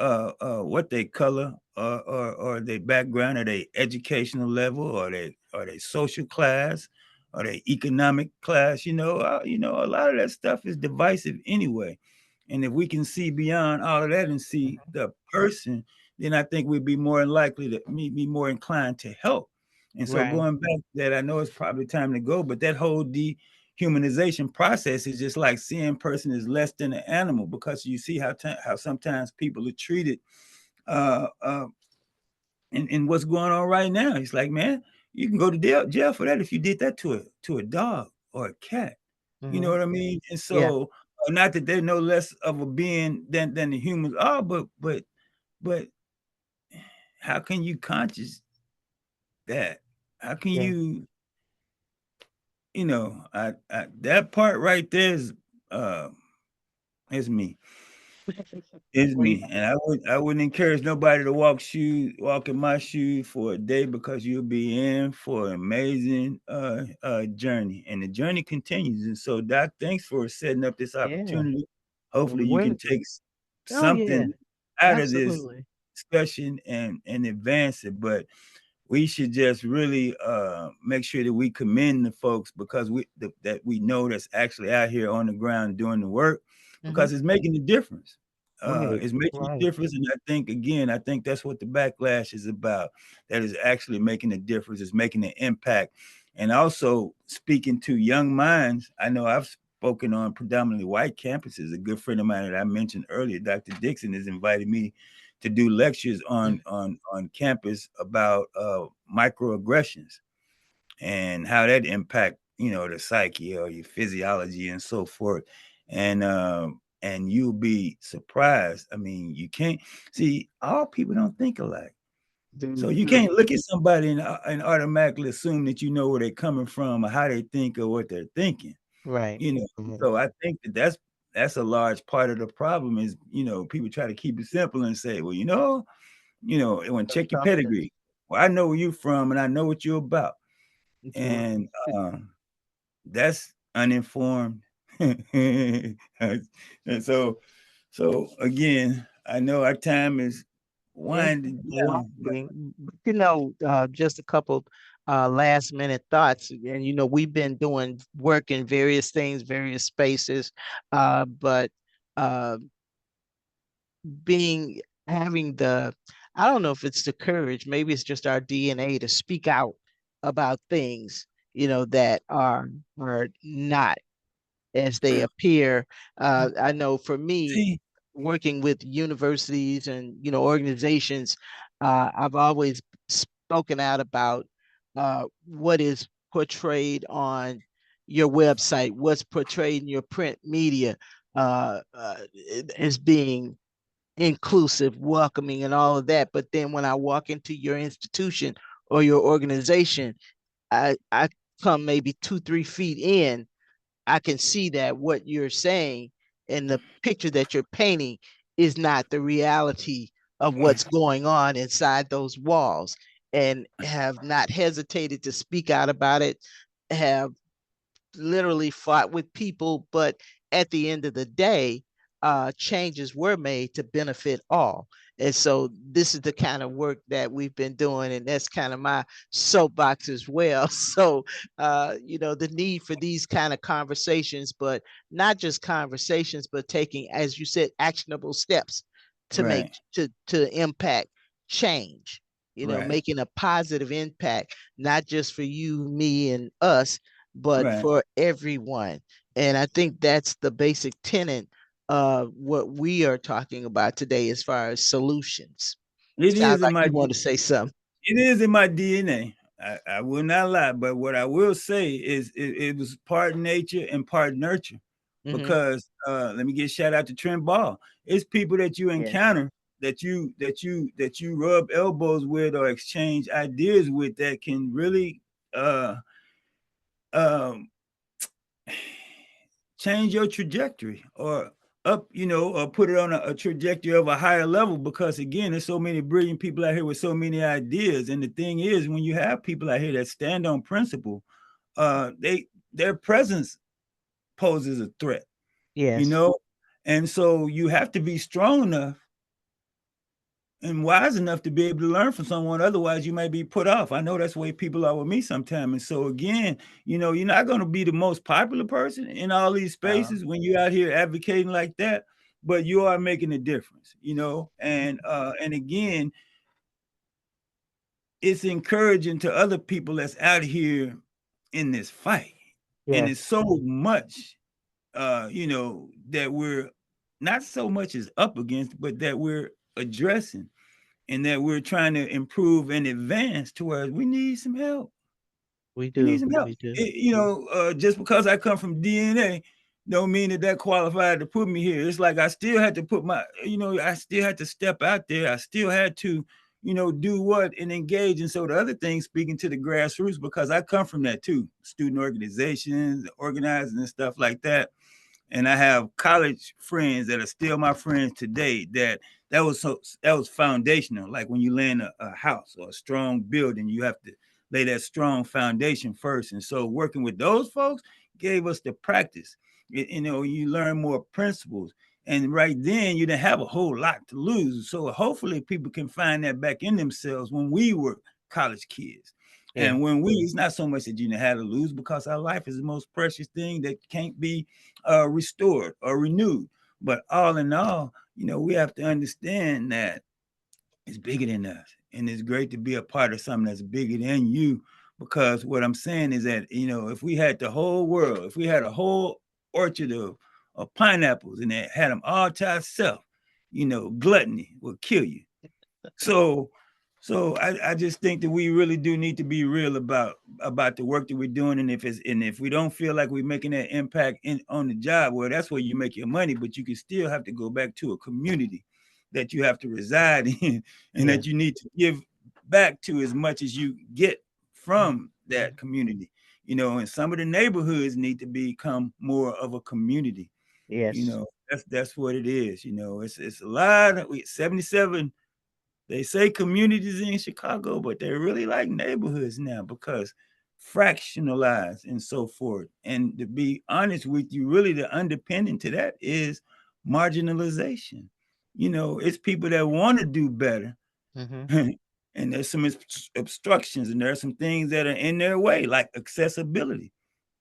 what their color, or their background, or their educational level, or their social class, or their economic class. A lot of that stuff is divisive anyway. And if we can see beyond all of that and see Mhm. the person, then I think we'd be more likely to be more inclined to help. And so, Right. going back to that, I know it's probably time to go, but that whole humanization process is just like seeing person is less than an animal, because you see how sometimes people are treated, uh, uh, and what's going on right now. It's like, man, you can go to jail for that if you did that to a dog or a cat. You know Hmm. what I mean? And Yeah. so, not that they're no less of a being than the humans are, but how can you conscious that? How can Yeah. that part right there uh is me. It's Well, me, and I wouldn't encourage nobody to walk in my shoes for a day, because you'll be in for an amazing journey, and the journey continues. And so, Doc, thanks for setting up this yeah. opportunity. Hopefully, you We're, can take oh yeah. something out of this Absolutely. discussion and advance it. But we should just really make sure that we commend the folks, because that we know that's actually out here on the ground doing the work, Hmm. because it's making a difference. Right. It's making a Right. difference, and I think that's what the backlash is about. That is actually making a difference. It's making an impact, and also speaking to young minds. I know I've spoken on predominantly white campuses. A good friend of mine that I mentioned earlier, Dr. Dixon, has invited me to do lectures on campus about microaggressions and how that impact the psyche or your physiology and so forth. And you'll be surprised. I mean, you can't see, all people don't think alike. So you Mhm. can't look at somebody and automatically assume that you know where they're coming from, or how they think, or what they're thinking. Right. you know Mhm. so I think that's a large part of the problem. Is people try to keep it simple and say, well, when Of check your confidence. pedigree. Well, I know where you're from, and I know what you're about, Mhm. and that's uninformed. And so again, I know our time is It's winding down, but winding. Just a couple last minute thoughts. And we've been doing work in various things, various spaces, but uh, being having the I don't know if it's the courage, maybe it's just our DNA to speak out about things, that are not as they appear. I know for me, see, working with universities and organizations, I've always spoken out about what is portrayed on your website, what's portrayed in your print media, as being inclusive, welcoming, and all of that. But then when I walk into your institution or your organization, I come maybe 2, 3 feet in, I can see that what you're saying and the picture that you're painting is not the reality of what's going on inside those walls, and have not hesitated to speak out about it, have literally fought with people, but at the end of the day, changes were made to benefit all. And so this is the kind of work that we've been doing, and that's kind of my soapbox as well. So, the need for these kind of conversations, but not just conversations, but taking, as you said, actionable steps to make right, to impact change. right, Making a positive impact, not just for you, me, and us, but right. for everyone. And I think that's the basic tenet of what we are talking about today as far as solutions. It Sounds is in like my you want to say something. It is in my DNA. I will not lie, but what I will say is it was part nature and part nurture. Hmm. Because let me get shout out to Trent Ball. It's people that you Yes. encounter that you rub elbows with or exchange ideas with that can really uh um change your trajectory or or put it on a trajectory of a higher level, because again, there's so many brilliant people out here with so many ideas. And the thing is, when you have people out here that stand on principle, their presence poses a threat, you Yes. know? And so you have to be strong enough and wise enough to be able to learn from someone. Otherwise, you may be put off. I know that's the way people are with me sometimes. And so again, you're not going to be the most popular person in all these spaces when you're out here advocating like that, but you are making a difference. And again, it's encouraging to other people that's out here in this fight. And Yes. it's so much that we're not so much as up against, but that we're addressing, and that we're trying to improve and advance towards. We need some help. We We need do. some help. We do. Just because I come from DNA, don't mean that qualified to put me here. It's like I still had to I still had to step out there. I still had to, do what and engage. And so the other thing, speaking to the grassroots, because I come from that too, student organizations, organizing and stuff like that. And I have college friends that are still my friends today. That was foundational. Like when you land a house or a strong building, you have to lay that strong foundation first. And so working with those folks gave us the practice. You learn more principles. And right then you didn't have a whole lot to lose. So hopefully people can find that back in themselves when we were college kids. Yeah. And it's not so much that you know how to lose, because our life is the most precious thing that can't be restored or renewed. But all in all, we have to understand that it's bigger than us. And it's great to be a part of something that's bigger than you. Because what I'm saying is that, if we had the whole world, if we had a whole orchard of pineapples and it had them all to ourselves, gluttony will kill you. So so I just think that we really do need to be real about the work that we're doing. And if we don't feel like we're making that impact on the job, well, that's where you make your money, but you can still have to go back to a community that you have to reside in, and Yeah. that you need to give back to as much as you get from Mhm. that community. And some of the neighborhoods need to become more of a community. Yes. That's what it is. It's a lot of 77 They say communities in Chicago, but they're really like neighborhoods now because fractionalized and so forth. And to be honest with you, really the underpinning to that is marginalization. It's people that want to do better. Hmm. And there's some obstructions and there are some things that are in their way, like accessibility.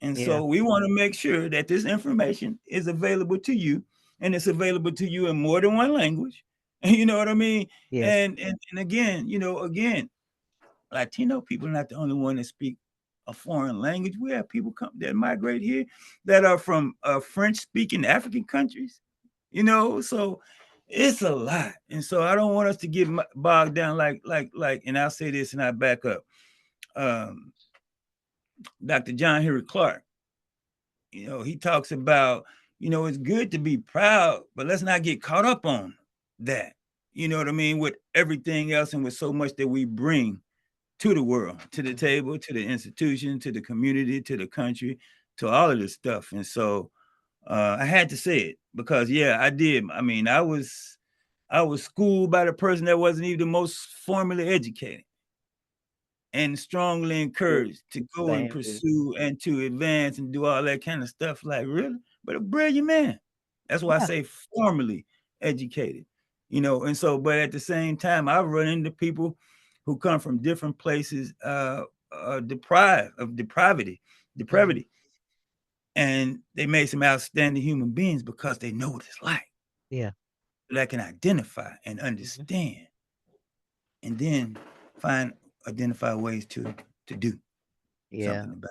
And Yeah. so we want to make sure that this information is available to you and it's available to you in more than one language. You know what I mean? Yes. And again, Latino people are not the only one that speak a foreign language. We have people come that migrate here that are from French speaking African countries, so it's a lot. And so I don't want us to get bogged down and I'll say this and I back up. Um, Dr. John Henry Clark, he talks about, it's good to be proud, but let's not get caught up on that. You know what I mean? With everything else and with so much that we bring to the world, to the Mhm. table, to the institution, to the community, to the country, to all of this stuff. And so I had to say it because yeah, I did. I mean, I was schooled by the person that wasn't even the most formally educated and strongly Yeah. encouraged to go and Same here. pursue and to advance and do all that kind of stuff. Like, really? But a brilliant man. That's why I Yeah. say formally educated, and so, but at the same time, I've run into people who come from different places, deprived of Hmm. depravity, and they made some outstanding human beings because they know what it's like, Yeah. that can identify and Hmm. understand, and then find identify ways to do Yeah. something about it.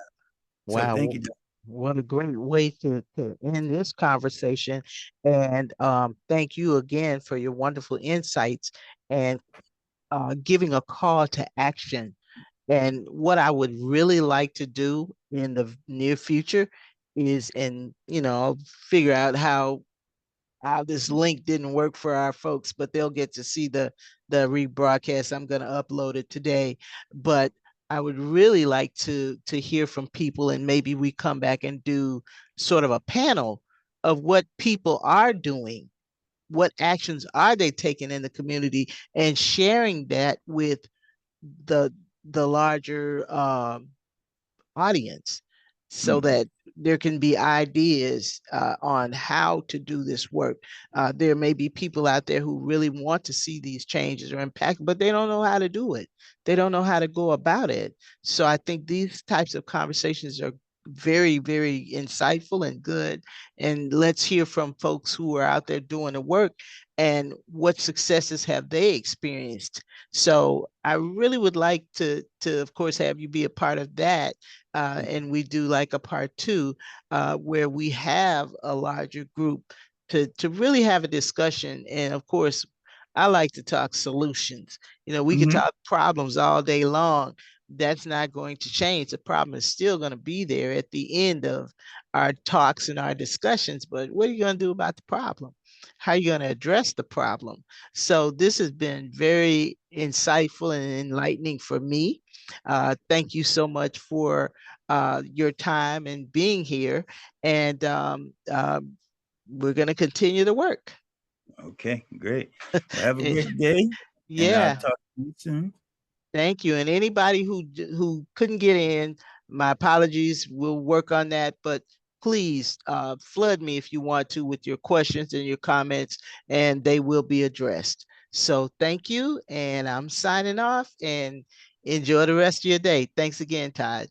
So Wow. thank you, Doc. What a great way to end this conversation. And thank you again for your wonderful insights and giving a call to action. And what I would really like to do in the near future is, and figure out how this link didn't work for our folks, but they'll get to see the rebroadcast. I'm going to upload it today, but I would really like to hear from people, and maybe we come back and do sort of a panel of what people are doing, what actions are they taking in the community, and sharing that with the the larger audience, so Mm-hmm. that there can be ideas on how to do this work. There may be people out there who really want to see these changes or impact, but they don't know how to do it. They don't know how to go about it. So I think these types of conversations are very, very insightful and good. And let's hear from folks who are out there doing the work and what successes have they experienced. So I really would like to of course, have you be a part of that, and we do like a part two, where we have a larger group to really have a discussion. And of course, I like to talk solutions. We could Mm-hmm. talk problems all day long. That's not going to change. The problem is still going to be there at the end of our talks and our discussions. But what are you going to do about the problem? How are you going to address the problem? So this has been very insightful and enlightening for me. Thank you so much for your time and being here. And we're going to continue to work. Okay, great. Well, have a Eh, great day, and I'll Yeah, talk to you soon. thank you. And anybody who couldn't get in, my apologies. We'll work on that. But please flood me if you want to with your questions and your comments, and they will be addressed. So thank you, and I'm signing off. And enjoy the rest of your day. Thanks again, Todd.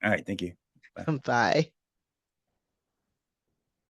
All right, thank you. Bye. Bye.